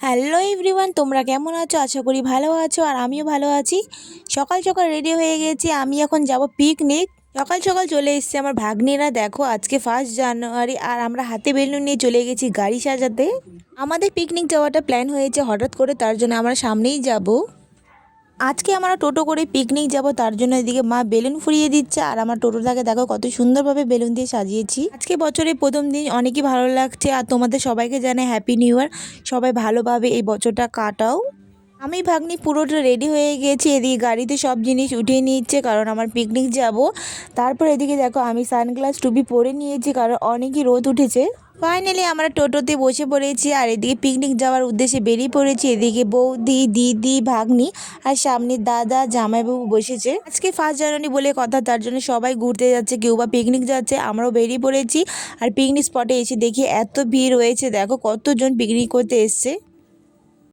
Hello everyone, তোমরা কেমন আছো? আশা করি ভালো আছো আর আমিও ভালো আছি। সকাল সকাল রেডি হয়ে গেছি, আমি এখন যাব পিকনিক। সকাল সকাল চলে এসেছে আমার ভাগ্নিরা। দেখো আজকে 1 জানুয়ারি আর আমরা হাতে বেলুন নিয়ে চলে গেছি গাড়ি সাজাতে। আমাদের পিকনিক যাওয়াটা প্ল্যান হয়েছে হঠাৎ করে, তার জন্য আমরা সামনেই যাব। আজকে আমরা টোটো করে পিকনিক যাব, তার জন্য এদিকে মা বেলুন ফুরিয়ে দিচ্ছে আর আমার টোটোটাকে দেখো কত সুন্দরভাবে বেলুন দিয়ে সাজিয়েছি। আজকে বছরের প্রথম দিন, অনেকই ভালো লাগছে আর তোমাদের সবাইকে জানাই হ্যাপি নিউ ইয়ার। সবাই ভালোভাবে এই বছরটা কাটাও। আমি ভাগ্নি পুরোটা রেডি হয়ে গেছি, এদিকে গাড়িতে সব জিনিস উঠিয়ে নিচ্ছে কারণ আমার পিকনিক যাব। তারপর এদিকে দেখো আমি সানগ্লাস টুপি পরে নিয়েছি কারণ অনেকই রোদ উঠেছে। ফাইনালি আমরা টোটোতে বসে পড়েছি আর এদিকে পিকনিক যাওয়ার উদ্দেশ্যে বেরিয়ে পড়েছি। এদিকে বৌদি, দিদি, ভাগ্নি আর সামনে দাদা, জামাইবাবু বসেছে। আজকে 1 জানুয়ারি বলে কথা, তার জন্য সবাই ঘুরতে যাচ্ছে, কেউ বা পিকনিক যাচ্ছে। আমরাও বেরিয়ে পড়েছি আর পিকনিক স্পটে এসে দেখি এত ভিড় হয়েছে, দেখো কতজন পিকনিক করতে এসছে।